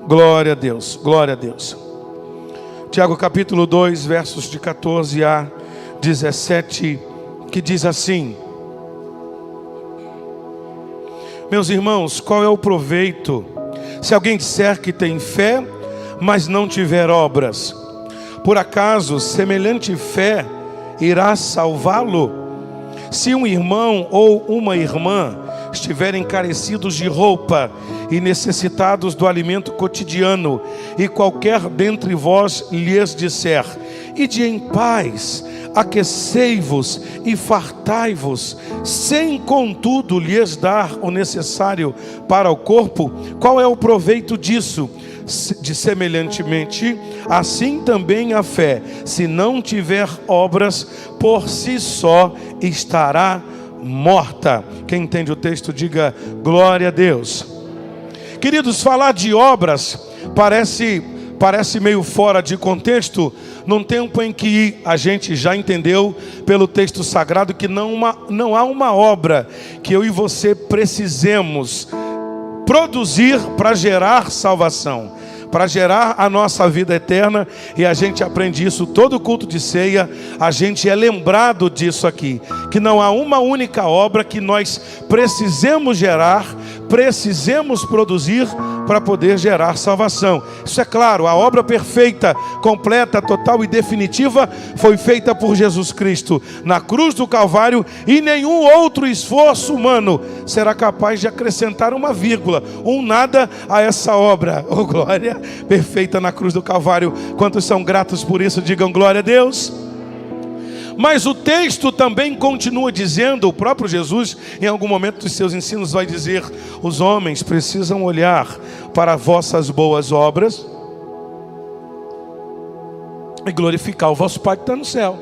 Glória a Deus, glória a Deus. Tiago capítulo 2, versos de 14 a 17, que diz assim: meus irmãos, qual é o proveito se alguém disser que tem fé, mas não tiver obras? Por acaso semelhante fé irá salvá-lo? Se um irmão ou uma irmã estiverem carecidos de roupa e necessitados do alimento cotidiano, e qualquer dentre vós lhes disser: ide em paz, aquecei-vos e fartai-vos, sem contudo lhes dar o necessário para o corpo, qual é o proveito disso? De semelhantemente, assim também a fé, se não tiver obras, por si só estará morta. Quem entende o texto, diga glória a Deus. Queridos, falar de obras parece meio fora de contexto, num tempo em que a gente já entendeu pelo texto sagrado que não há uma obra que eu e você precisemos produzir para gerar salvação, para gerar a nossa vida eterna. E a gente aprende isso todo culto de ceia. A gente é lembrado disso aqui, que não há uma única obra que nós precisemos gerar, precisemos produzir para poder gerar salvação. Isso é claro, a obra perfeita, completa, total e definitiva foi feita por Jesus Cristo na cruz do Calvário, e nenhum outro esforço humano será capaz de acrescentar uma vírgula, um nada a essa obra. Oh, glória perfeita na cruz do Calvário. Quantos são gratos por isso? Digam glória a Deus. Mas o texto também continua dizendo, o próprio Jesus, em algum momento dos seus ensinos, vai dizer: os homens precisam olhar para vossas boas obras e glorificar o vosso Pai que está no céu.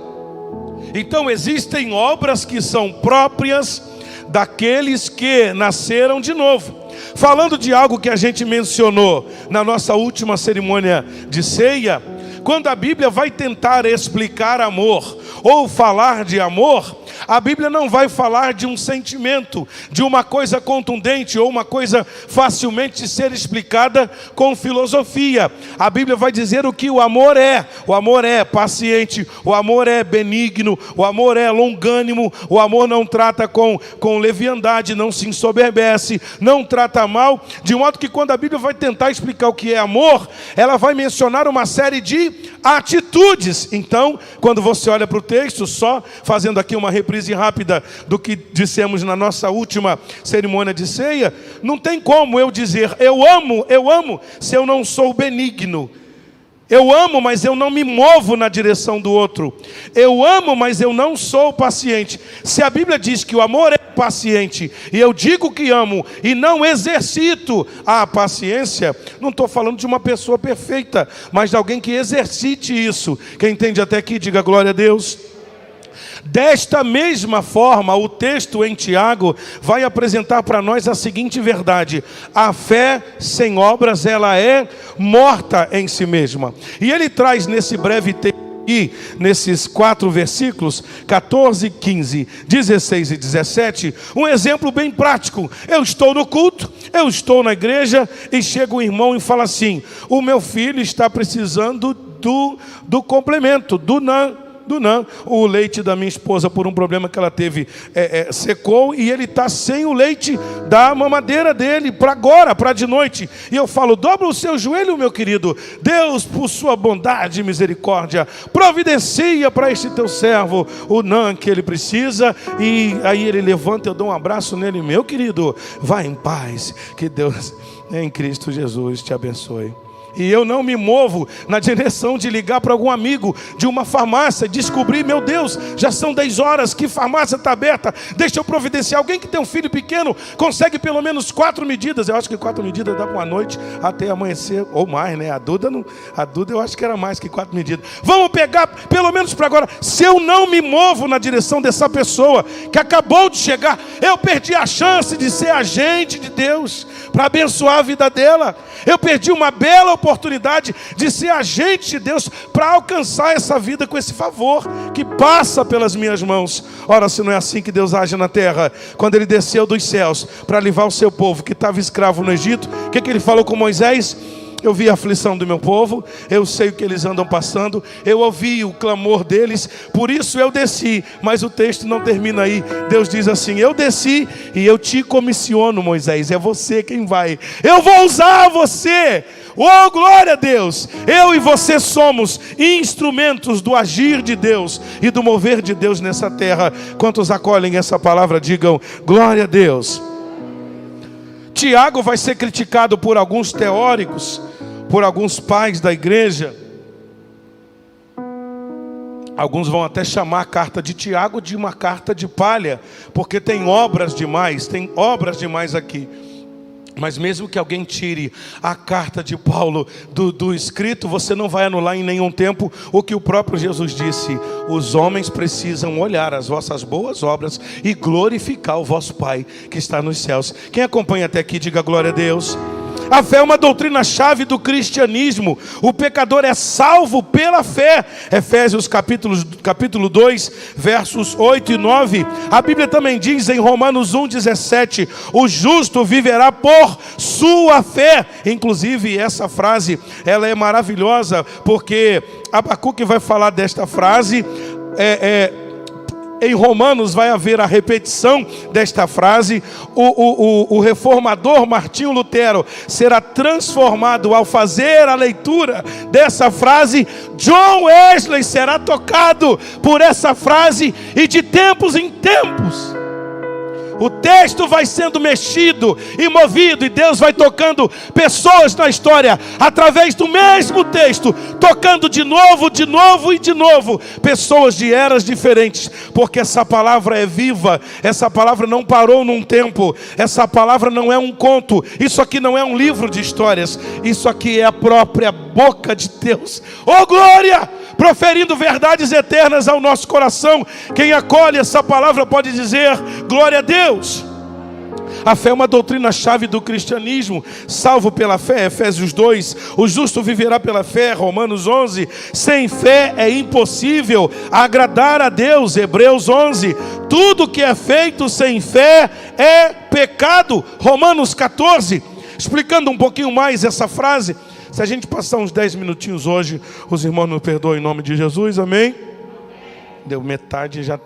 Então existem obras que são próprias daqueles que nasceram de novo. Falando de algo que a gente mencionou na nossa última cerimônia de ceia, quando a Bíblia vai tentar explicar amor ou falar de amor, a Bíblia não vai falar de um sentimento, de uma coisa contundente ou uma coisa facilmente de ser explicada com filosofia. A Bíblia vai dizer o que o amor é. O amor é paciente, o amor é benigno, o amor é longânimo, o amor não trata com leviandade, não se ensoberbece, não trata mal, de modo que quando a Bíblia vai tentar explicar o que é amor, ela vai mencionar uma série de atitudes. Então, quando você olha para o texto, só fazendo aqui uma reprise rápida do que dissemos na nossa última cerimônia de ceia, não tem como eu dizer eu amo, se eu não sou benigno. Eu amo, mas eu não me movo na direção do outro. Eu amo, mas eu não sou paciente. Se a Bíblia diz que o amor é paciente, e eu digo que amo e não exercito a paciência, não estou falando de uma pessoa perfeita, mas de alguém que exercite isso. Quem entende até aqui, diga glória a Deus. Desta mesma forma, o texto em Tiago vai apresentar para nós a seguinte verdade: a fé sem obras, ela é morta em si mesma. E ele traz nesse breve texto aqui, nesses 4 versículos, 14, 15, 16 e 17, um exemplo bem prático. Eu estou no culto, eu estou na igreja, e chega um irmão e fala assim: o meu filho está precisando do complemento, do NAN. O leite da minha esposa, por um problema que ela teve, secou, e ele está sem o leite da mamadeira dele para agora, para de noite. E eu falo: dobra o seu joelho, meu querido, Deus, por sua bondade e misericórdia, providencia para este teu servo o NAN que ele precisa. E aí ele levanta, eu dou um abraço nele: meu querido, vá em paz, que Deus em Cristo Jesus te abençoe. E eu não me movo na direção de ligar para algum amigo de uma farmácia, descobrir: meu Deus, já são 10 horas, que farmácia está aberta, deixa eu providenciar. Alguém que tem um filho pequeno consegue pelo menos 4 medidas. Eu acho que 4 medidas dá para uma noite até amanhecer, ou mais, né? A Duda eu acho que era mais que 4 medidas. Vamos pegar pelo menos para agora. Se eu não me movo na direção dessa pessoa que acabou de chegar, eu perdi a chance de ser agente de Deus para abençoar a vida dela. Eu perdi uma bela oportunidade de ser agente de Deus para alcançar essa vida com esse favor que passa pelas minhas mãos. Ora, se não é assim que Deus age na terra. Quando ele desceu dos céus para livrar o seu povo que estava escravo no Egito, o que ele falou com Moisés? eu vi a aflição do meu povo, eu sei o que eles andam passando, eu ouvi o clamor deles, por isso eu desci. Mas o texto não termina aí. Deus diz assim: eu desci e eu te comissiono, Moisés, é você quem vai, eu vou usar você. Oh, glória a Deus! Eu e você somos instrumentos do agir de Deus e do mover de Deus nessa terra. Quantos acolhem essa palavra, digam glória a Deus. Tiago vai ser criticado por alguns teóricos, por alguns pais da igreja. Alguns vão até chamar a carta de Tiago de uma carta de palha, porque tem obras demais aqui. Mas mesmo que alguém tire a carta de Paulo do escrito, você não vai anular em nenhum tempo o que o próprio Jesus disse: os homens precisam olhar as vossas boas obras e glorificar o vosso Pai que está nos céus. Quem acompanha até aqui, diga glória a Deus. A fé é uma doutrina-chave do cristianismo. O pecador é salvo pela fé. Efésios capítulo 2, versos 8 e 9. A Bíblia também diz em Romanos 1,17: o justo viverá por sua fé. Inclusive essa frase, ela é maravilhosa, porque Abacuque vai falar desta frase. Em Romanos vai haver a repetição desta frase. O reformador Martinho Lutero será transformado ao fazer a leitura dessa frase. John Wesley será tocado por essa frase, e de tempos em tempos o texto vai sendo mexido e movido, e Deus vai tocando pessoas na história através do mesmo texto, tocando de novo e de novo pessoas de eras diferentes, porque essa palavra é viva. Essa palavra não parou num tempo, essa palavra não é um conto, isso aqui não é um livro de histórias, isso aqui é a própria boca de Deus. Oh glória! Proferindo verdades eternas ao nosso coração. Quem acolhe essa palavra pode dizer glória a Deus. A fé é uma doutrina-chave do cristianismo. Salvo pela fé, Efésios 2. O justo viverá pela fé, Romanos 11. Sem fé é impossível agradar a Deus, Hebreus 11. Tudo que é feito sem fé é pecado, Romanos 14. Explicando um pouquinho mais essa frase, se a gente passar uns 10 minutinhos hoje, os irmãos nos perdoem em nome de Jesus, amém? Deu metade, já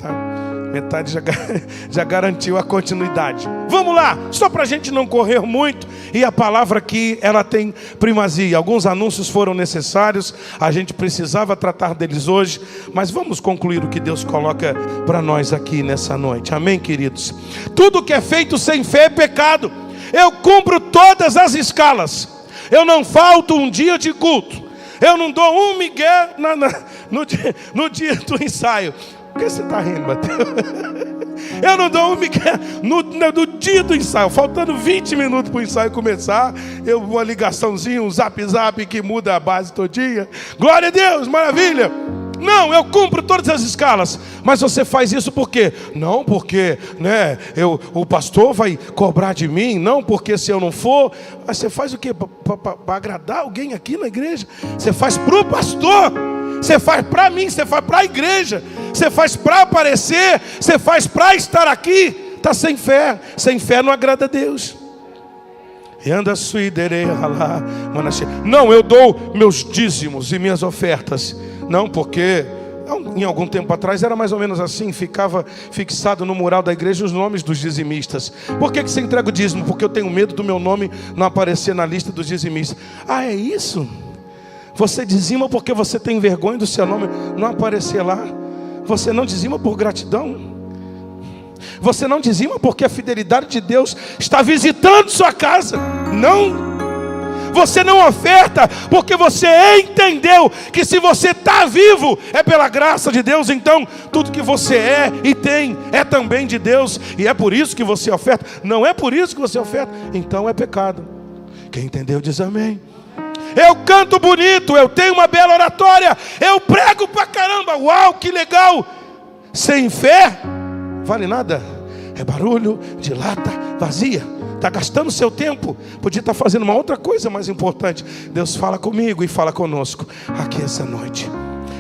garantiu a continuidade. Vamos lá, só para a gente não correr muito. E a palavra aqui, ela tem primazia. Alguns anúncios foram necessários, a gente precisava tratar deles hoje, mas vamos concluir o que Deus coloca para nós aqui nessa noite, amém, queridos? Tudo que é feito sem fé é pecado. Eu cumpro todas as escalas. Eu não falto um dia de culto. Eu não dou um migué no dia do ensaio. Por que você está rindo, Mateus? Eu não dou um migué no dia do ensaio. Faltando 20 minutos para o ensaio começar, uma ligaçãozinha, um zap que muda a base todinha. Glória a Deus, maravilha. Não, eu cumpro todas as escalas. Mas você faz isso por quê? Não, porque o pastor vai cobrar de mim. Não, porque se eu não for. Mas você faz o quê? Para agradar alguém aqui na igreja? Você faz para o pastor. Você faz para mim, você faz para a igreja. Você faz para aparecer. Você faz para estar aqui. Está sem fé. Sem fé não agrada a Deus. Não, eu dou meus dízimos e minhas ofertas. Não, porque em algum tempo atrás era mais ou menos assim. Ficava fixado no mural da igreja os nomes dos dizimistas. Por que você entrega o dízimo? Porque eu tenho medo do meu nome não aparecer na lista dos dizimistas. Ah, é isso? Você dizima porque você tem vergonha do seu nome não aparecer lá? Você não dizima por gratidão? Você não dizima porque a fidelidade de Deus está visitando sua casa? Não. Você não oferta porque você entendeu que se você está vivo é pela graça de Deus. Então tudo que você é e tem é também de Deus. E é por isso que você oferta. Não é por isso que você oferta, então é pecado. Quem entendeu diz amém. Eu canto bonito, eu tenho uma bela oratória, eu prego pra caramba. Uau, que legal. Sem fé vale nada. É barulho de lata vazia. Está gastando seu tempo. Podia estar fazendo uma outra coisa mais importante. Deus fala comigo e fala conosco aqui essa noite.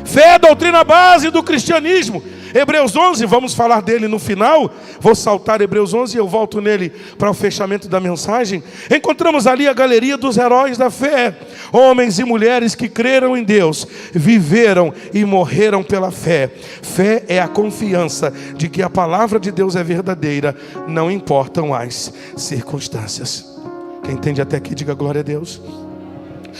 Fé é a doutrina base do cristianismo. Hebreus 11, vamos falar dele no final. Vou saltar Hebreus 11 e eu volto nele para o fechamento da mensagem. Encontramos ali a galeria dos heróis da fé. Homens e mulheres que creram em Deus, viveram e morreram pela fé. Fé é a confiança de que a palavra de Deus é verdadeira, não importam as circunstâncias. Quem entende até aqui, diga glória a Deus.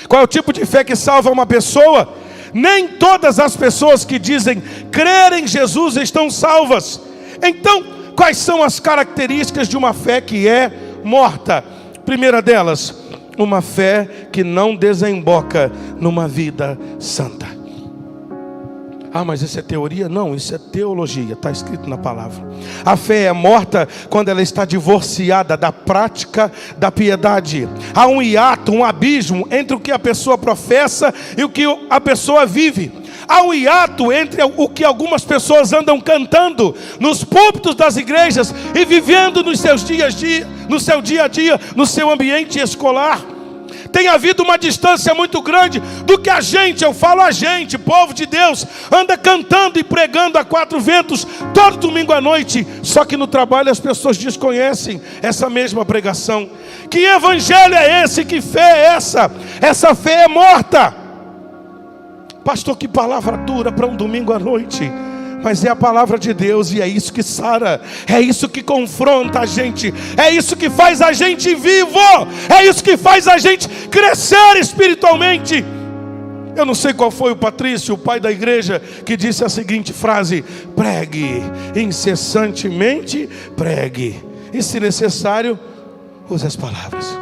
Qual é o tipo de fé que salva uma pessoa? Nem todas as pessoas que dizem crer em Jesus estão salvas. Então, quais são as características de uma fé que é morta? Primeira delas, uma fé que não desemboca numa vida santa. Ah, mas isso é teoria? Não, isso é teologia, está escrito na palavra. A fé é morta quando ela está divorciada da prática da piedade. Há um hiato, um abismo entre o que a pessoa professa e o que a pessoa vive. Há um hiato entre o que algumas pessoas andam cantando nos púlpitos das igrejas e vivendo nos seus dias a dia, no seu dia a dia, no seu ambiente escolar. Tem havido uma distância muito grande do que a gente, eu falo a gente, povo de Deus, anda cantando e pregando a quatro ventos todo domingo à noite. Só que no trabalho as pessoas desconhecem essa mesma pregação. Que evangelho é esse? Que fé é essa? Essa fé é morta. Pastor, que palavra dura para um domingo à noite. Mas é a palavra de Deus e é isso que sara, é isso que confronta a gente, é isso que faz a gente vivo, é isso que faz a gente crescer espiritualmente. Eu não sei qual foi o Patrício, o pai da igreja, que disse a seguinte frase: pregue, incessantemente pregue, e se necessário, use as palavras.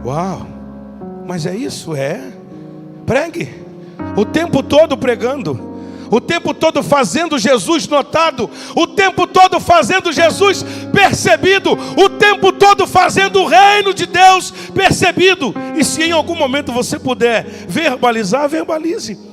Uau, mas é isso, pregue, o tempo todo pregando, o tempo todo fazendo Jesus notado, o tempo todo fazendo Jesus percebido, o tempo todo fazendo o reino de Deus percebido. E se em algum momento você puder verbalizar, verbalize.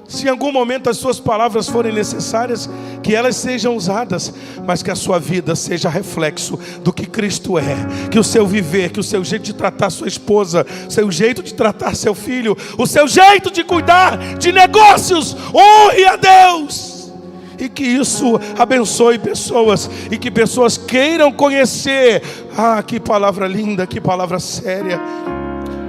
Se em algum momento as suas palavras forem necessárias, que elas sejam usadas, mas que a sua vida seja reflexo do que Cristo é. Que o seu viver, que o seu jeito de tratar sua esposa, o seu jeito de tratar seu filho, o seu jeito de cuidar de negócios, honre a Deus. E que isso abençoe pessoas, e que pessoas queiram conhecer. Ah, que palavra linda, que palavra séria.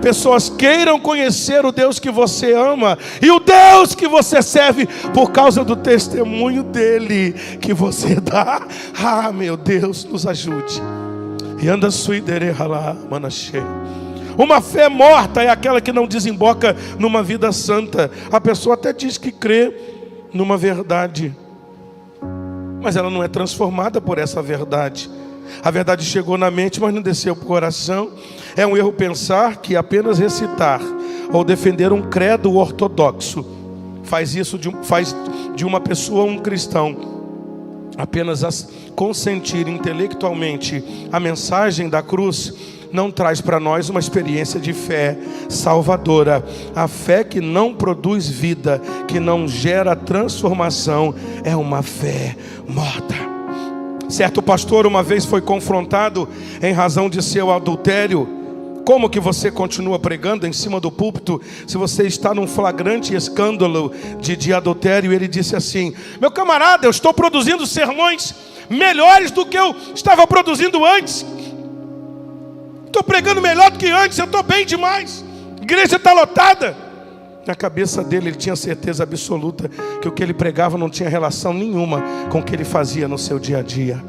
Pessoas queiram conhecer o Deus que você ama e o Deus que você serve por causa do testemunho dele que você dá. Ah, meu Deus, nos ajude. E anda uma fé morta é aquela que não desemboca numa vida santa. A pessoa até diz que crê numa verdade, mas ela não é transformada por essa verdade. A verdade chegou na mente, mas não desceu para o coração. É um erro pensar que apenas recitar ou defender um credo ortodoxo faz de uma pessoa um cristão. Apenas consentir intelectualmente a mensagem da cruz não traz para nós uma experiência de fé salvadora. A fé que não produz vida, que não gera transformação, é uma fé morta. Certo pastor uma vez foi confrontado em razão de seu adultério. Como que você continua pregando em cima do púlpito se você está num flagrante escândalo de adultério? Ele disse assim: meu camarada, eu estou produzindo sermões melhores do que eu estava produzindo antes. Estou pregando melhor do que antes, eu estou bem demais. A igreja está lotada. Na cabeça dele, ele tinha certeza absoluta que o que ele pregava não tinha relação nenhuma com o que ele fazia no seu dia a dia.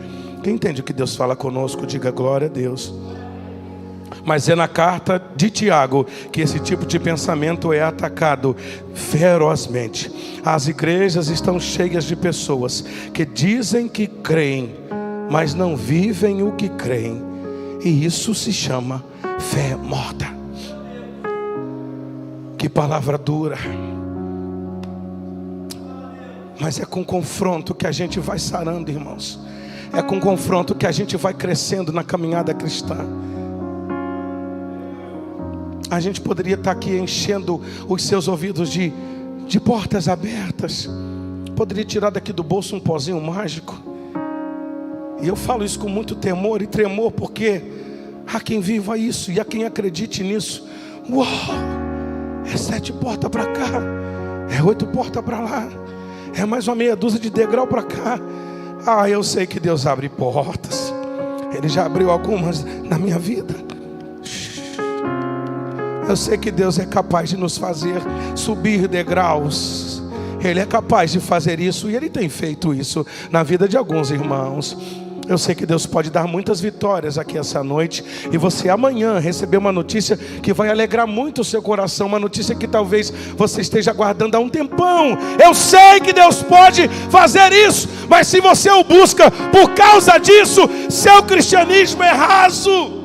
Quem entende o que Deus fala conosco, diga glória a Deus. Mas é na carta de Tiago que esse tipo de pensamento é atacado ferozmente. As igrejas estão cheias de pessoas que dizem que creem, mas não vivem o que creem. E isso se chama fé morta. Que palavra dura. Mas é com confronto que a gente vai sarando, irmãos. É com confronto que a gente vai crescendo na caminhada cristã. A gente poderia estar aqui enchendo os seus ouvidos de portas abertas. Poderia tirar daqui do bolso um pozinho mágico. E eu falo isso com muito temor e tremor, porque há quem viva isso e há quem acredite nisso. Uau! É 7 portas para cá, é 8 portas para lá, é mais uma meia dúzia de degrau para cá. Eu sei que Deus abre portas. Ele já abriu algumas na minha vida. Eu sei que Deus é capaz de nos fazer subir degraus. Ele é capaz de fazer isso, e Ele tem feito isso na vida de alguns irmãos. Eu sei que Deus pode dar muitas vitórias aqui essa noite, e você amanhã receber uma notícia que vai alegrar muito o seu coração, uma notícia que talvez você esteja aguardando há um tempão. Eu sei que Deus pode fazer isso, mas se você o busca por causa disso, seu cristianismo é raso.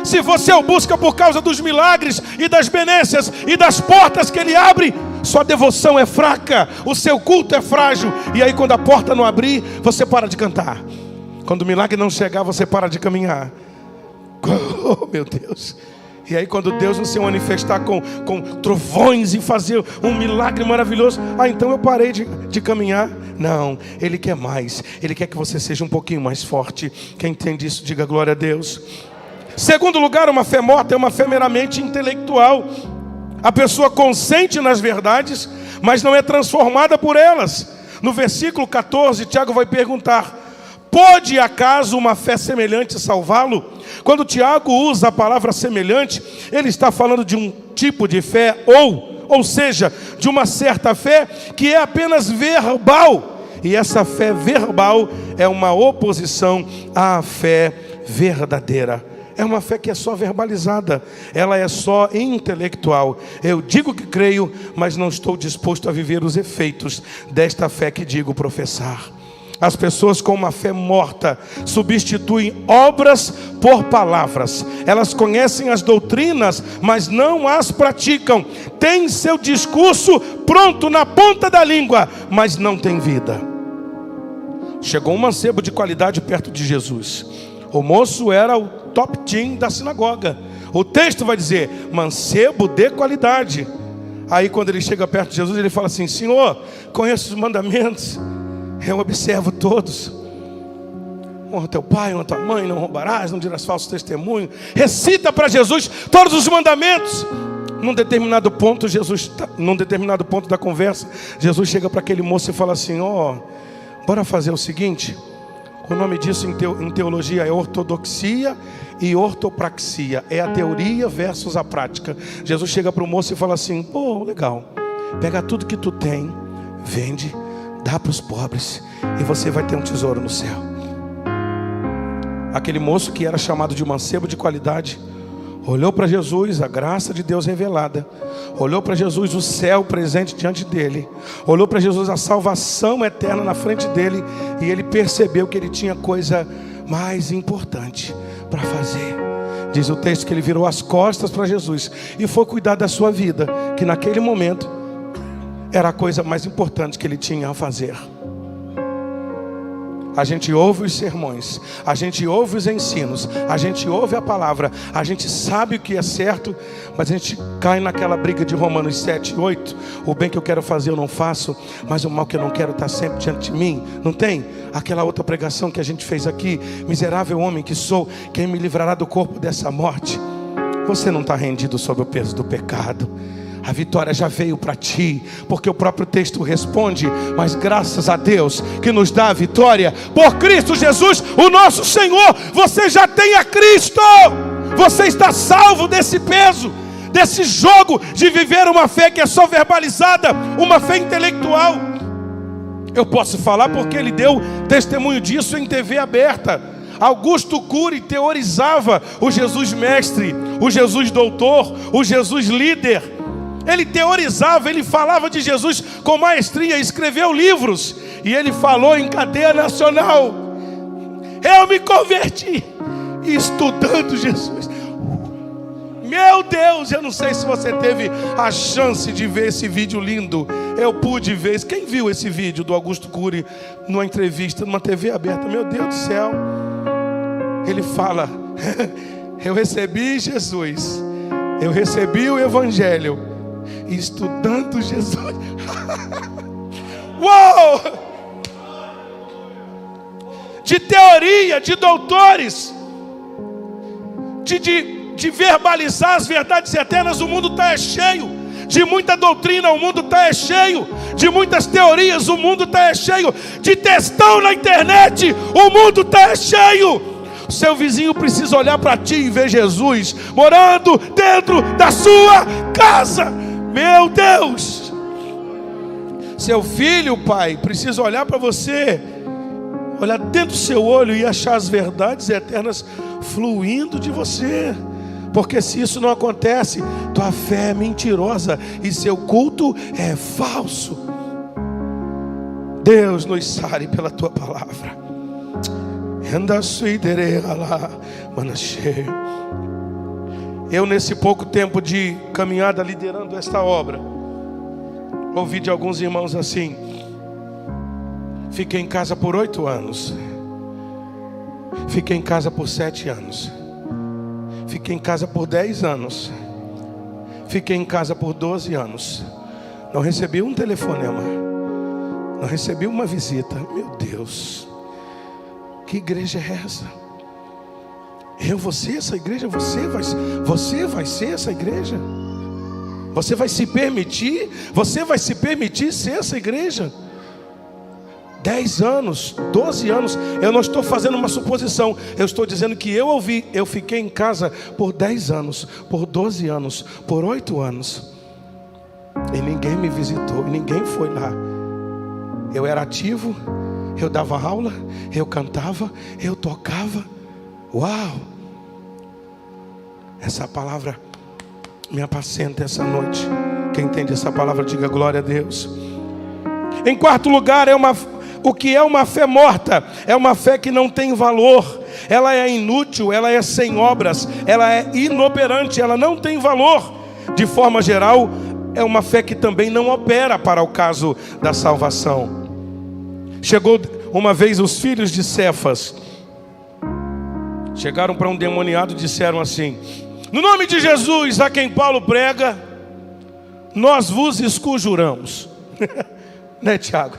Se você o busca por causa dos milagres e das benécias e das portas que Ele abre, sua devoção é fraca, o seu culto é frágil. E aí quando a porta não abrir, você para de cantar. Quando o milagre não chegar, você para de caminhar. Oh, meu Deus. E aí quando Deus não se manifestar com trovões e fazer um milagre maravilhoso, então eu parei de caminhar. Não, Ele quer mais. Ele quer que você seja um pouquinho mais forte. Quem entende isso, diga glória a Deus. Segundo lugar, uma fé morta é uma fé meramente intelectual. A pessoa consente nas verdades, mas não é transformada por elas. No versículo 14, Tiago vai perguntar: pode acaso uma fé semelhante salvá-lo? Quando Tiago usa a palavra semelhante, ele está falando de um tipo de fé, ou seja, de uma certa fé que é apenas verbal. E essa fé verbal é uma oposição à fé verdadeira. É uma fé que é só verbalizada, ela é só intelectual. Eu digo que creio, mas não estou disposto a viver os efeitos desta fé que digo professar. As pessoas com uma fé morta substituem obras por palavras. Elas conhecem as doutrinas, mas não as praticam. Têm seu discurso pronto na ponta da língua, mas não tem vida. Chegou um mancebo de qualidade perto de Jesus. O moço era o top team da sinagoga. O texto vai dizer, mancebo de qualidade. Aí quando ele chega perto de Jesus, ele fala assim: Senhor, conheço os mandamentos, eu observo todos. Honra teu pai, honra tua mãe, não roubarás, não dirás falso testemunho. Recita para Jesus todos os mandamentos. Num determinado ponto da conversa, Jesus chega para aquele moço e fala assim: bora fazer o seguinte. O nome disso em teologia é ortodoxia e ortopraxia. É a teoria versus a prática. Jesus chega para o moço e fala assim: legal, pega tudo que tu tem, vende, dá para os pobres, e você vai ter um tesouro no céu. Aquele moço que era chamado de mancebo de qualidade olhou para Jesus, a graça de Deus revelada. Olhou para Jesus, o céu presente diante dele. Olhou para Jesus, a salvação eterna na frente dele. E ele percebeu que ele tinha coisa mais importante para fazer. Diz o texto que ele virou as costas para Jesus e foi cuidar da sua vida, que naquele momento era a coisa mais importante que ele tinha a fazer. A gente ouve os sermões, a gente ouve os ensinos, a gente ouve a palavra, a gente sabe o que é certo, mas a gente cai naquela briga de Romanos 7, 8. O bem que eu quero fazer eu não faço, mas o mal que eu não quero está sempre diante de mim. Não tem? Aquela outra pregação que a gente fez aqui: miserável homem que sou, quem me livrará do corpo dessa morte? Você não está rendido sob o peso do pecado. A vitória já veio para ti, porque o próprio texto responde: mas graças a Deus que nos dá a vitória por Cristo Jesus, o nosso Senhor. Você já tem a Cristo. Você está salvo desse peso, desse jogo de viver uma fé que é só verbalizada, uma fé intelectual. Eu posso falar porque ele deu testemunho disso em TV aberta. Augusto Cury teorizava o Jesus mestre, o Jesus doutor, o Jesus líder. Ele teorizava, ele falava de Jesus com maestria, escreveu livros. E ele falou em cadeia nacional: eu me converti estudando Jesus. Meu Deus, eu não sei se você teve a chance de ver esse vídeo lindo. Eu pude ver. Quem viu esse vídeo do Augusto Cury numa entrevista, numa TV aberta? Meu Deus do céu. Ele fala: eu recebi Jesus, eu recebi o Evangelho estudando Jesus. Uou! De teoria, de doutores, de verbalizar as verdades eternas, o mundo está cheio. De muita doutrina o mundo está cheio. De muitas teorias o mundo está cheio. De textão na internet o mundo está cheio. O seu vizinho precisa olhar para ti e ver Jesus morando dentro da sua casa. Meu Deus! Seu filho, pai, precisa olhar para você, olhar dentro do seu olho e achar as verdades eternas fluindo de você. Porque se isso não acontece, tua fé é mentirosa e seu culto é falso. Deus nos sare pela tua palavra. Eu, nesse pouco tempo de caminhada liderando esta obra, ouvi de alguns irmãos assim: fiquei em casa por 8 anos, fiquei em casa por 7 anos, fiquei em casa por 10 anos, fiquei em casa por 12 anos, não recebi um telefonema, não recebi uma visita. Meu Deus, que igreja é essa? Eu vou ser essa igreja? Você vai ser essa igreja? Você vai se permitir? Você vai se permitir ser essa igreja? 10 anos, 12 anos, eu não estou fazendo uma suposição, eu estou dizendo que eu ouvi. Eu fiquei em casa por 10 anos, por 12 anos, por 8 anos, e ninguém me visitou, ninguém foi lá. Eu era ativo, eu dava aula, eu cantava, eu tocava. Uau! Essa palavra me apacenta essa noite. Quem entende essa palavra, diga glória a Deus. Em quarto lugar, o que é uma fé morta? É uma fé que não tem valor. Ela é inútil, ela é sem obras, ela é inoperante, ela não tem valor. De forma geral, é uma fé que também não opera para o caso da salvação. Chegou uma vez os filhos de Cefas, chegaram para um demoniado e disseram assim: no nome de Jesus, a quem Paulo prega, nós vos esconjuramos. Né, Tiago?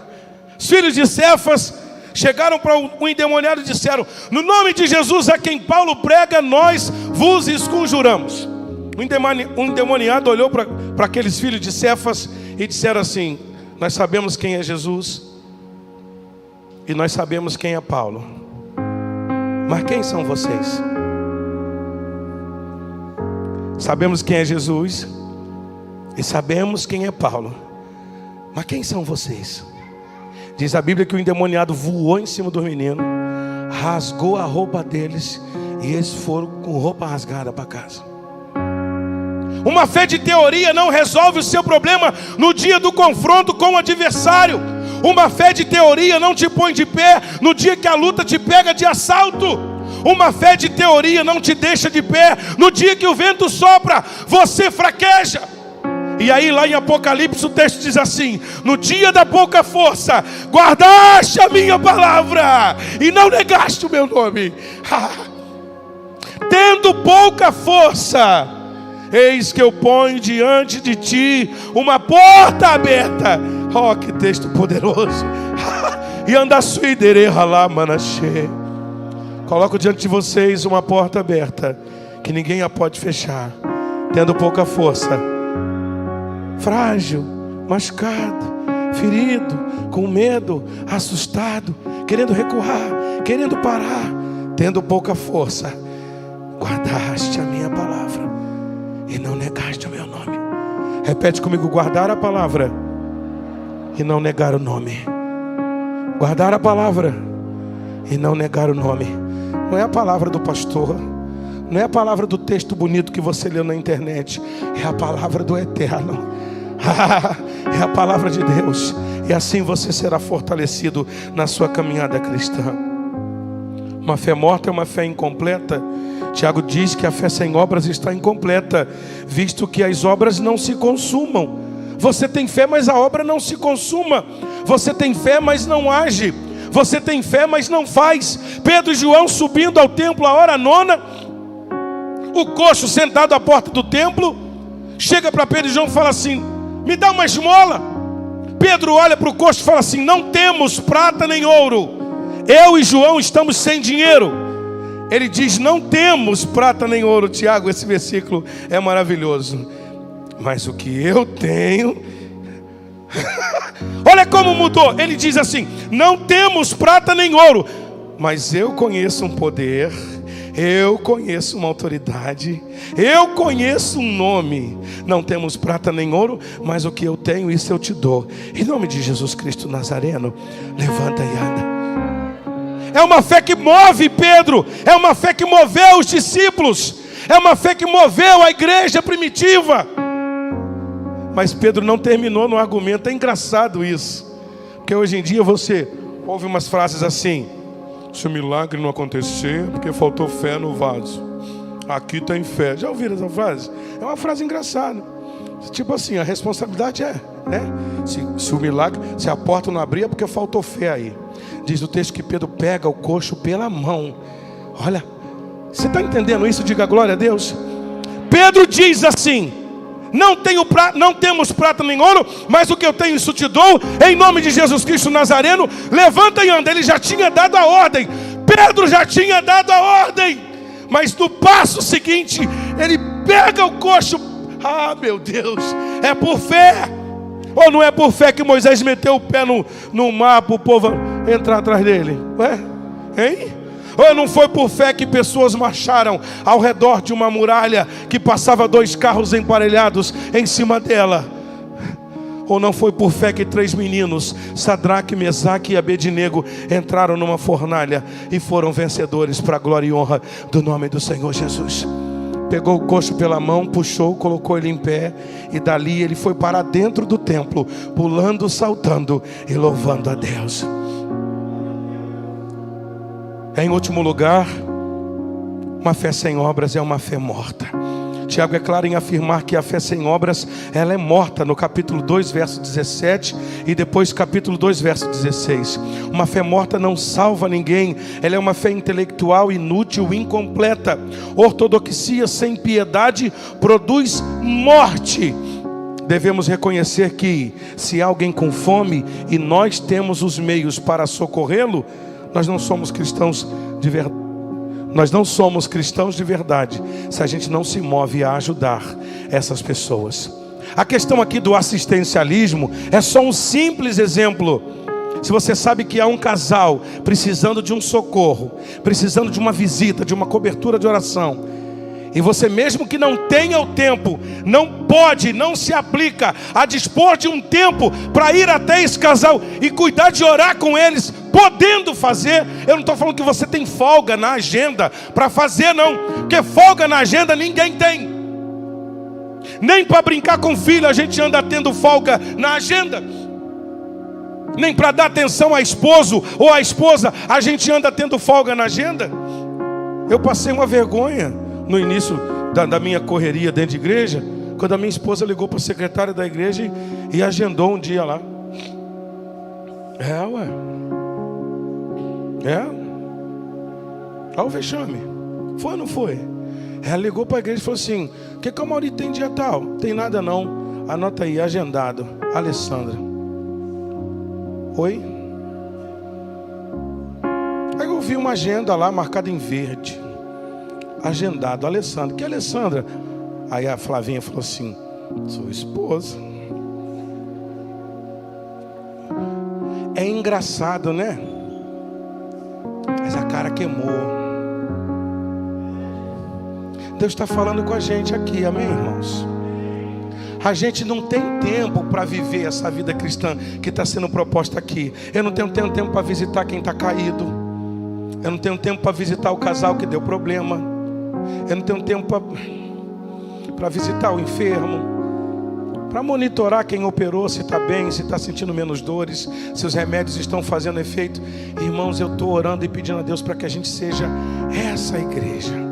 Os filhos de Cefas chegaram para um endemoniado e disseram: no nome de Jesus, a quem Paulo prega, nós vos esconjuramos. Um endemoniado olhou para aqueles filhos de Cefas e disseram assim: nós sabemos quem é Jesus e nós sabemos quem é Paulo, mas quem são vocês? Sabemos quem é Jesus e sabemos quem é Paulo, mas quem são vocês? Diz a Bíblia que o endemoniado voou em cima do menino, rasgou a roupa deles e eles foram com roupa rasgada para casa. Uma fé de teoria não resolve o seu problema no dia do confronto com o adversário. Uma fé de teoria não te põe de pé no dia que a luta te pega de assalto. Uma fé de teoria não te deixa de pé no dia que o vento sopra, você fraqueja. E aí lá em Apocalipse o texto diz assim: no dia da pouca força, guardaste a minha palavra e não negaste o meu nome. Tendo pouca força, eis que eu ponho diante de ti uma porta aberta. Oh, que texto poderoso. E anda suidere ralá manaxê. Coloco diante de vocês uma porta aberta que ninguém a pode fechar. Tendo pouca força, frágil, machucado, ferido, com medo, assustado, querendo recuar, querendo parar. Tendo pouca força, guardaste a minha palavra e não negaste o meu nome. Repete comigo: guardar a palavra e não negar o nome. Guardar a palavra e não negar o nome. Não é a palavra do pastor, não é a palavra do texto bonito que você leu na internet, é a palavra do Eterno. É a palavra de Deus. E assim você será fortalecido na sua caminhada cristã. Uma fé morta é uma fé incompleta. Tiago diz que a fé sem obras está incompleta, visto que as obras não se consumam. Você tem fé, mas a obra não se consuma. Você tem fé, mas não age. Você tem fé, mas não faz. Pedro e João subindo ao templo à hora nona. O coxo sentado à porta do templo chega para Pedro e João e fala assim: me dá uma esmola. Pedro olha para o coxo e fala assim: não temos prata nem ouro. Eu e João estamos sem dinheiro. Ele diz: não temos prata nem ouro. Tiago, esse versículo é maravilhoso. mas o que eu tenho... Olha como mudou. Ele diz assim: não temos prata nem ouro, mas eu conheço um poder, eu conheço uma autoridade, eu conheço um nome. Não temos prata nem ouro, mas o que eu tenho, isso eu te dou. Em nome de Jesus Cristo Nazareno, levanta e anda. É uma fé que move Pedro, é uma fé que moveu os discípulos, é uma fé que moveu a igreja primitiva. Mas Pedro não terminou no argumento. É engraçado isso, porque hoje em dia você ouve umas frases assim: se o milagre não acontecer, porque faltou fé no vaso. Aqui tem fé. Já ouviram essa frase? É uma frase engraçada. Tipo assim, a responsabilidade é, né? Se o milagre, se a porta não abrir, é porque faltou fé aí. Diz o texto que Pedro pega o coxo pela mão. Olha, você está entendendo isso? Diga glória a Deus. Pedro diz assim: não temos prata nem ouro, mas o que eu tenho isso te dou, em nome de Jesus Cristo Nazareno, levanta e anda. Ele já tinha dado a ordem, Pedro já tinha dado a ordem, mas no passo seguinte, ele pega o coxo. Ah, meu Deus, é por fé. Ou não é por fé que Moisés meteu o pé no mar para o povo entrar atrás dele? Hein? Ou não foi por fé que pessoas marcharam ao redor de uma muralha que passava 2 carros emparelhados em cima dela? Ou não foi por fé que 3 meninos, Sadraque, Mesaque e Abednego, entraram numa fornalha e foram vencedores para a glória e honra do nome do Senhor Jesus? Pegou o coxo pela mão, puxou, colocou ele em pé, e dali ele foi para dentro do templo, pulando, saltando e louvando a Deus. Em último lugar, uma fé sem obras é uma fé morta. Tiago é claro em afirmar que a fé sem obras, ela é morta, no capítulo 2, verso 17, e depois capítulo 2, verso 16. Uma fé morta não salva ninguém, ela é uma fé intelectual, inútil, incompleta. Ortodoxia sem piedade produz morte. Devemos reconhecer que, se há alguém com fome e nós temos os meios para socorrê-lo, nós não somos cristãos de verdade. Nós não somos cristãos de verdade se a gente não se move a ajudar essas pessoas. A questão aqui do assistencialismo é só um simples exemplo. Se você sabe que há um casal precisando de um socorro, precisando de uma visita, de uma cobertura de oração, e você, mesmo que não tenha o tempo, não pode, não se aplica a dispor de um tempo para ir até esse casal e cuidar de orar com eles, podendo fazer. Eu não estou falando que você tem folga na agenda para fazer, não, porque folga na agenda ninguém tem. Nem para brincar com o filho a gente anda tendo folga na agenda. Nem para dar atenção ao esposo ou à esposa a gente anda tendo folga na agenda. Eu passei uma vergonha no início da minha correria dentro de igreja, quando a minha esposa ligou para a secretária da igreja e agendou um dia lá. Olha o vexame. Foi ou não foi? Ela ligou para a igreja e falou assim: o que a Mauri tem dia tal? Tem nada não. Anota aí, agendado. Alessandra. Oi? Aí eu vi uma agenda lá marcada em verde. Agendado, Alessandra. Que Alessandra? Aí a Flavinha falou assim: sua esposa. É engraçado, né? Mas a cara queimou. Deus está falando com a gente aqui, amém, irmãos? A gente não tem tempo para viver essa vida cristã que está sendo proposta aqui. Eu não tenho tempo para visitar quem está caído. Eu não tenho tempo para visitar o casal que deu problema. Eu não tenho tempo para visitar o enfermo, para monitorar quem operou, se está bem, se está sentindo menos dores, se os remédios estão fazendo efeito. Irmãos, eu estou orando e pedindo a Deus para que a gente seja essa igreja.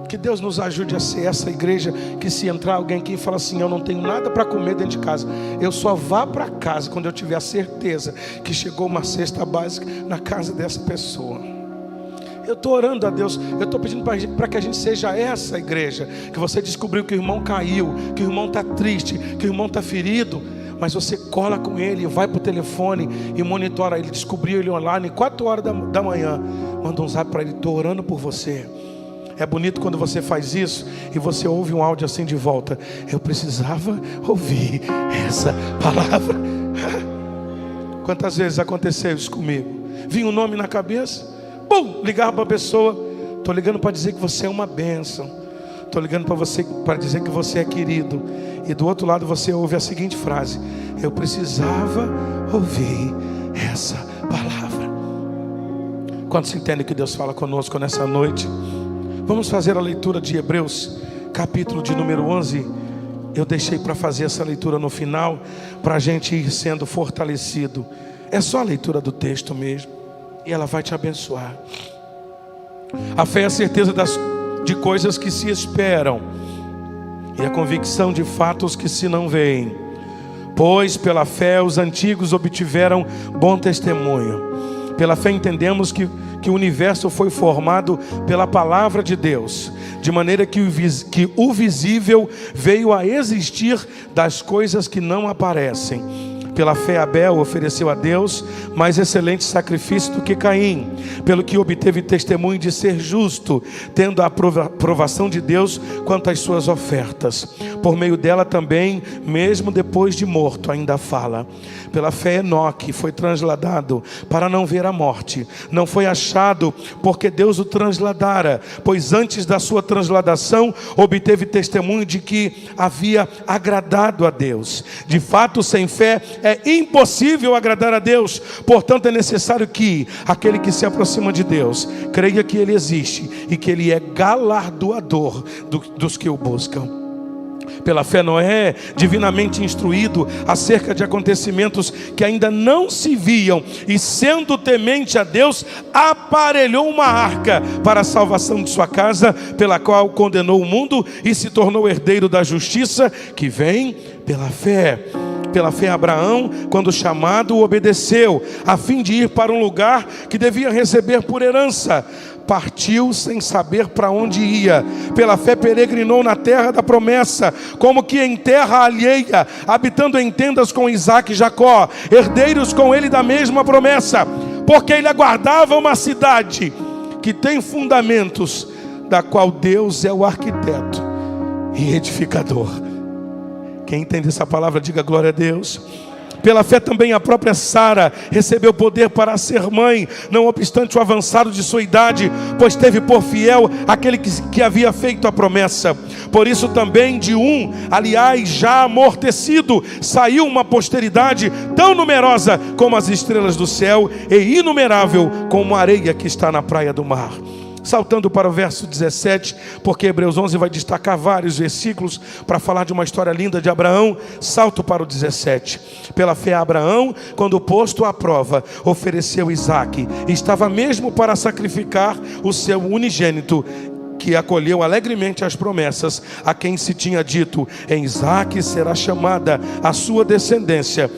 Que Deus nos ajude a ser essa igreja que, se entrar alguém aqui e falar assim: eu não tenho nada para comer dentro de casa, eu só vá para casa quando eu tiver a certeza que chegou uma cesta básica na casa dessa pessoa. Eu estou orando a Deus, eu estou pedindo para que a gente seja essa igreja. Que você descobriu que o irmão caiu, que o irmão está triste, que o irmão está ferido, mas você cola com ele, vai para o telefone e monitora ele. Descobriu ele online, 4 horas da manhã, manda um zap para ele: estou orando por você. É bonito quando você faz isso e você ouve um áudio assim de volta. Eu precisava ouvir essa palavra. Quantas vezes aconteceu isso comigo? Vinha um nome na cabeça, bum, ligava para a pessoa. Estou ligando para dizer que você é uma bênção. Estou ligando para você para dizer que você é querido. E do outro lado você ouve a seguinte frase: eu precisava ouvir essa palavra. Quantos entendem que Deus fala conosco nessa noite? Vamos fazer a leitura de Hebreus, capítulo de número 11. Eu deixei para fazer essa leitura no final, para a gente ir sendo fortalecido. É só a leitura do texto mesmo, e ela vai te abençoar. A fé é a certeza de coisas que se esperam, e a convicção de fatos que se não veem. Pois pela fé os antigos obtiveram bom testemunho. Pela fé entendemos que o universo foi formado pela palavra de Deus, de maneira que o visível veio a existir das coisas que não aparecem. Pela fé Abel ofereceu a Deus mais excelente sacrifício do que Caim, pelo que obteve testemunho de ser justo, tendo a aprovação de Deus quanto às suas ofertas. Por meio dela também, mesmo depois de morto, ainda fala. Pela fé Enoque foi transladado para não ver a morte. Não foi achado porque Deus o transladara, pois antes da sua transladação obteve testemunho de que havia agradado a Deus. De fato, sem fé é impossível agradar a Deus. Portanto, é necessário que aquele que se aproxima de Deus creia que Ele existe e que Ele é galardoador dos que o buscam. Pela fé Noé, divinamente instruído acerca de acontecimentos que ainda não se viam, e sendo temente a Deus, aparelhou uma arca para a salvação de sua casa, pela qual condenou o mundo e se tornou herdeiro da justiça que vem pela fé. Pela fé Abraão, quando chamado, obedeceu, a fim de ir para um lugar que devia receber por herança. Partiu sem saber para onde ia. Pela fé peregrinou na terra da promessa, como que em terra alheia, habitando em tendas com Isaque e Jacó, herdeiros com ele da mesma promessa, porque ele aguardava uma cidade que tem fundamentos, da qual Deus é o arquiteto e edificador. Quem entende essa palavra, diga glória a Deus. Pela fé também a própria Sara recebeu poder para ser mãe, não obstante o avançado de sua idade, pois teve por fiel aquele que havia feito a promessa. Por isso também de aliás já amortecido, saiu uma posteridade tão numerosa como as estrelas do céu e inumerável como a areia que está na praia do mar. Saltando para o verso 17, porque Hebreus 11 vai destacar vários versículos para falar de uma história linda de Abraão. Salto para o 17. Pela fé Abraão, quando posto à prova, ofereceu Isaque, e estava mesmo para sacrificar o seu unigênito, que acolheu alegremente as promessas, a quem se tinha dito: em Isaque será chamada a sua descendência.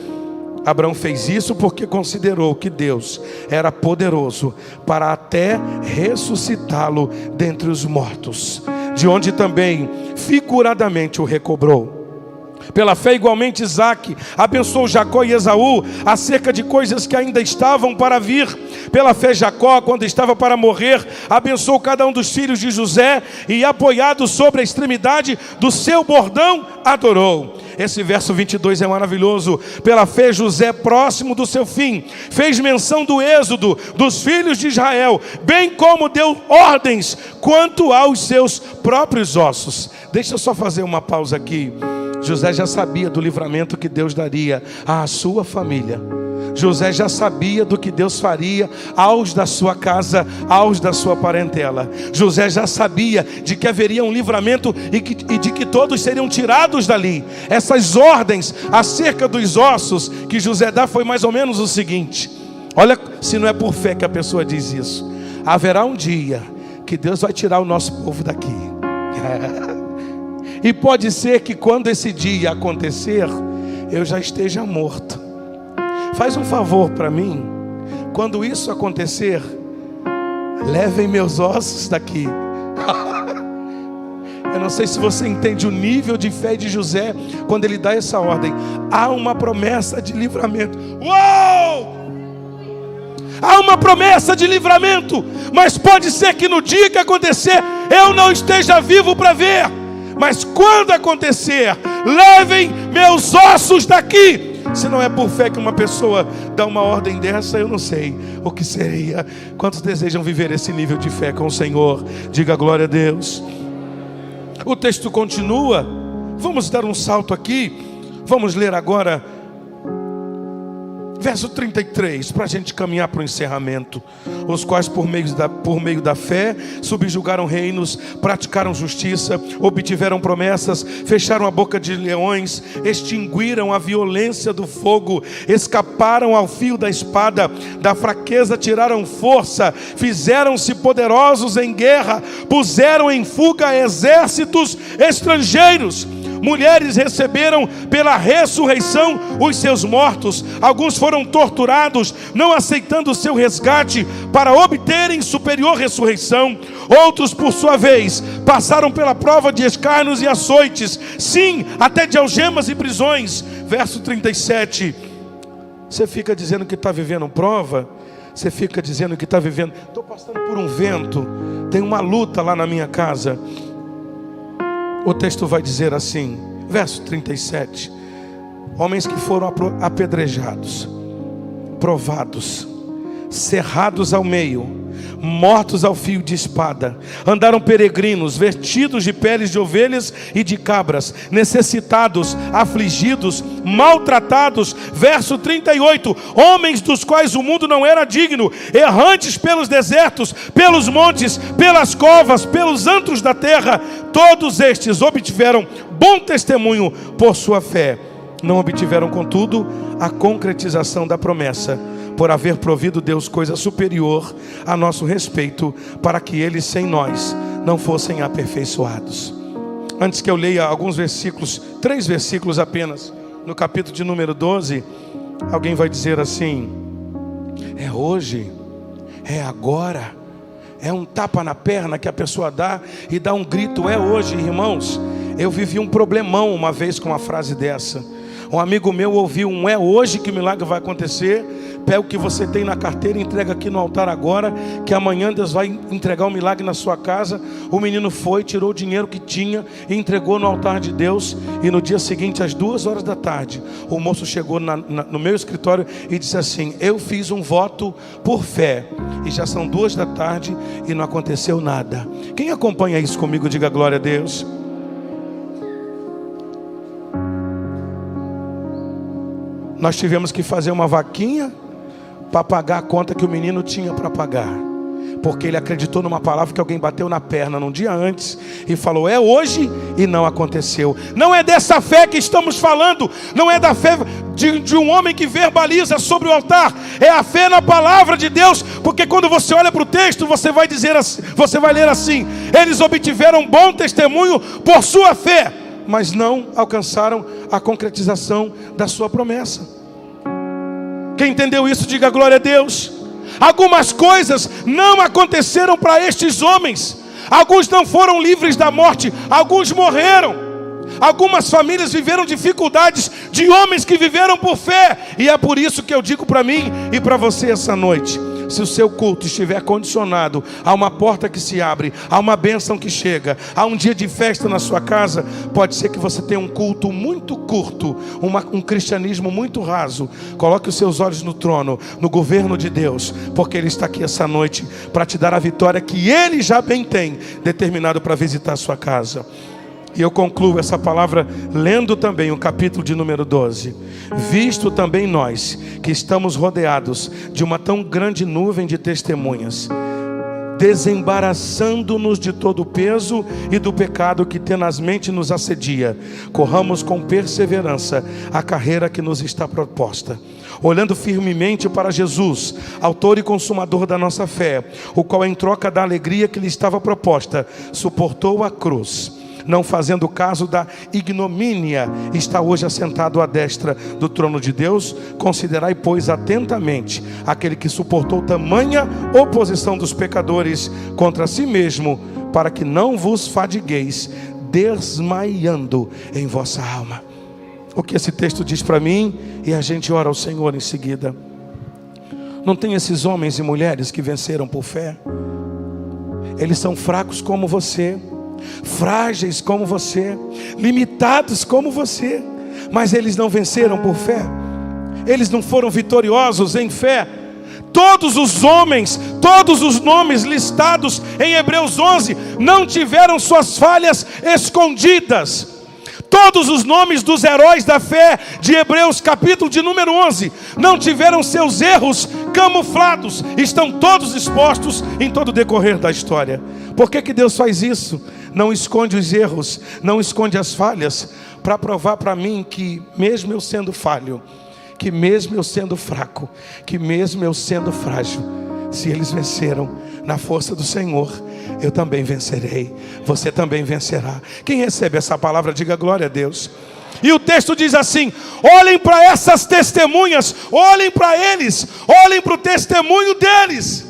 Abraão fez isso porque considerou que Deus era poderoso para até ressuscitá-lo dentre os mortos, de onde também figuradamente o recobrou. Pela fé igualmente Isaque abençoou Jacó e Esaú acerca de coisas que ainda estavam para vir. Pela fé Jacó, quando estava para morrer, abençoou cada um dos filhos de José, e apoiado sobre a extremidade do seu bordão, adorou. Esse verso 22 é maravilhoso. Pela fé José, próximo do seu fim, fez menção do êxodo dos filhos de Israel, bem como deu ordens quanto aos seus próprios ossos. Deixa eu só fazer uma pausa aqui. José já sabia do livramento que Deus daria à sua família. José já sabia do que Deus faria aos da sua casa, aos da sua parentela. José já sabia de que haveria um livramento e de que todos seriam tirados dali. Essas ordens acerca dos ossos que José dá foi mais ou menos o seguinte: olha, se não é por fé que a pessoa diz isso. Haverá um dia que Deus vai tirar o nosso povo daqui. E pode ser que quando esse dia acontecer, eu já esteja morto. Faz um favor para mim, quando isso acontecer, levem meus ossos daqui. Eu não sei se você entende o nível de fé de José quando ele dá essa ordem. Há uma promessa de livramento. Uou! Há uma promessa de livramento, mas pode ser que no dia que acontecer, eu não esteja vivo para ver, mas quando acontecer, levem meus ossos daqui. Se não é por fé que uma pessoa dá uma ordem dessa, eu não sei o que seria. Quantos desejam viver esse nível de fé com o Senhor? Diga glória a Deus. O texto continua. Vamos dar um salto aqui. Vamos ler agora verso 33, para a gente caminhar para o encerramento. Os quais por meio da fé subjugaram reinos, praticaram justiça, obtiveram promessas, fecharam a boca de leões, extinguiram a violência do fogo, escaparam ao fio da espada, da fraqueza tiraram força, fizeram-se poderosos em guerra, puseram em fuga exércitos estrangeiros. Mulheres receberam pela ressurreição os seus mortos. Alguns foram torturados, não aceitando o seu resgate, para obterem superior ressurreição. Outros, por sua vez, passaram pela prova de escárnios e açoites, sim, até de algemas e prisões. Verso 37. Você fica dizendo que está vivendo prova? Você fica dizendo que está vivendo... Estou passando por um vento, tem uma luta lá na minha casa. O texto vai dizer assim, verso 37. Homens que foram apedrejados, provados, cerrados ao meio, mortos ao fio de espada, andaram peregrinos, vestidos de peles de ovelhas e de cabras, necessitados, afligidos, maltratados. Verso 38, homens dos quais o mundo não era digno, errantes pelos desertos, pelos montes, pelas covas, pelos antros da terra. Todos estes obtiveram bom testemunho por sua fé. Não obtiveram, contudo, a concretização da promessa, por haver provido Deus coisa superior a nosso respeito, para que eles sem nós não fossem aperfeiçoados. Antes que eu leia alguns versículos, 3 versículos apenas, no capítulo de número 12, alguém vai dizer assim: é hoje, é agora, é um tapa na perna que a pessoa dá e dá um grito, é hoje. Irmãos, eu vivi um problemão uma vez com uma frase dessa. Um amigo meu ouviu um é hoje que o milagre vai acontecer. Pega o que você tem na carteira e entrega aqui no altar agora, que amanhã Deus vai entregar um milagre na sua casa. O menino foi, tirou o dinheiro que tinha e entregou no altar de Deus. E no dia seguinte, às 2 horas da tarde, o moço chegou no meu escritório e disse assim: eu fiz um voto por fé, e já são 2 da tarde e não aconteceu nada. Quem acompanha isso comigo, diga glória a Deus. Nós tivemos que fazer uma vaquinha para pagar a conta que o menino tinha para pagar, porque ele acreditou numa palavra que alguém bateu na perna num dia antes e falou é hoje, e não aconteceu. Não é dessa fé que estamos falando, não é da fé de um homem que verbaliza sobre o altar, é a fé na palavra de Deus. Porque quando você olha para o texto, você vai dizer assim, você vai ler assim: eles obtiveram bom testemunho por sua fé, mas não alcançaram a concretização da sua promessa. Quem entendeu isso, diga glória a Deus. Algumas coisas não aconteceram para estes homens. Alguns não foram livres da morte, alguns morreram. Algumas famílias viveram dificuldades de homens que viveram por fé. E é por isso que eu digo para mim e para você essa noite: se o seu culto estiver condicionado a uma porta que se abre, a uma bênção que chega, a um dia de festa na sua casa, pode ser que você tenha um culto muito curto, um cristianismo muito raso. Coloque os seus olhos no trono, no governo de Deus, porque Ele está aqui essa noite para te dar a vitória que Ele já bem tem determinado para visitar a sua casa. E eu concluo essa palavra lendo também o capítulo de número 12. Visto também nós que estamos rodeados de uma tão grande nuvem de testemunhas, desembaraçando-nos de todo o peso e do pecado que tenazmente nos assedia, corramos com perseverança a carreira que nos está proposta, olhando firmemente para Jesus, autor e consumador da nossa fé, o qual, em troca da alegria que lhe estava proposta, suportou a cruz, não fazendo caso da ignomínia, está hoje assentado à destra do trono de Deus. Considerai, pois, atentamente aquele que suportou tamanha oposição dos pecadores contra si mesmo, para que não vos fadigueis, desmaiando em vossa alma. O que esse texto diz para mim, e a gente ora ao Senhor em seguida. Não tem esses homens e mulheres que venceram por fé? Eles são fracos como você, frágeis como você, limitados como você, mas eles não venceram por fé. Eles não foram vitoriosos em fé. Todos os homens, todos os nomes listados em Hebreus 11 não tiveram suas falhas escondidas. Todos os nomes dos heróis da fé de Hebreus capítulo de número 11 não tiveram seus erros camuflados. Estão todos expostos em todo o decorrer da história. Por que Deus faz isso? Não esconde os erros, não esconde as falhas, para provar para mim que mesmo eu sendo falho, que mesmo eu sendo fraco, que mesmo eu sendo frágil, se eles venceram na força do Senhor, eu também vencerei, você também vencerá. Quem recebe essa palavra, diga glória a Deus. E o texto diz assim: olhem para essas testemunhas, olhem para eles, olhem para o testemunho deles.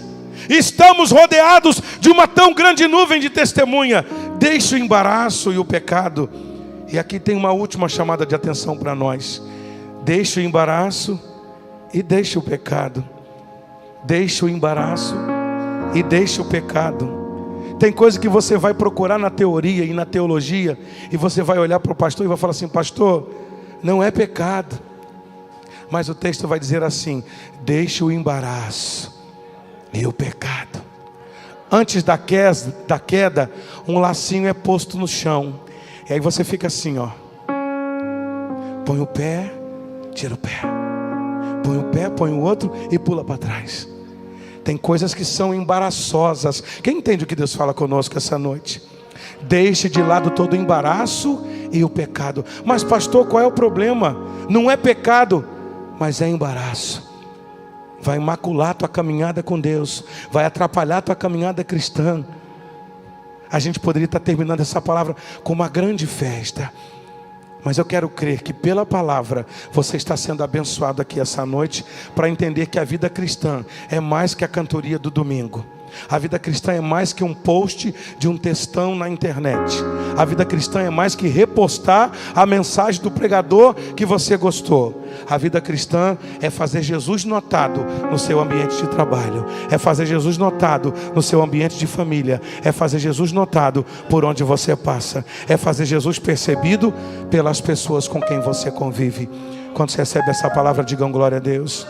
Estamos rodeados de uma tão grande nuvem de testemunha. Deixe o embaraço e o pecado. E aqui tem uma última chamada de atenção para nós. Deixe o embaraço e deixe o pecado. Deixe o embaraço e deixe o pecado. Tem coisa que você vai procurar na teoria e na teologia, e você vai olhar para o pastor e vai falar assim: pastor, não é pecado. Mas o texto vai dizer assim: deixe o embaraço e o pecado. Antes da queda, um lacinho é posto no chão. E aí você fica assim, ó. Põe o pé, tira o pé. Põe o pé, põe o outro e pula para trás. Tem coisas que são embaraçosas. Quem entende o que Deus fala conosco essa noite? Deixe de lado todo o embaraço e o pecado. Mas pastor, qual é o problema? Não é pecado, mas é embaraço. Vai macular a tua caminhada com Deus, vai atrapalhar a tua caminhada cristã. A gente poderia estar terminando essa palavra com uma grande festa, mas eu quero crer que pela palavra você está sendo abençoado aqui essa noite, para entender que a vida cristã é mais que a cantoria do domingo. A vida cristã é mais que um post de um textão na internet. A vida cristã é mais que repostar a mensagem do pregador que você gostou. A vida cristã é fazer Jesus notado no seu ambiente de trabalho. É fazer Jesus notado no seu ambiente de família. É fazer Jesus notado por onde você passa. É fazer Jesus percebido pelas pessoas com quem você convive. Quando você recebe essa palavra, digam glória a Deus.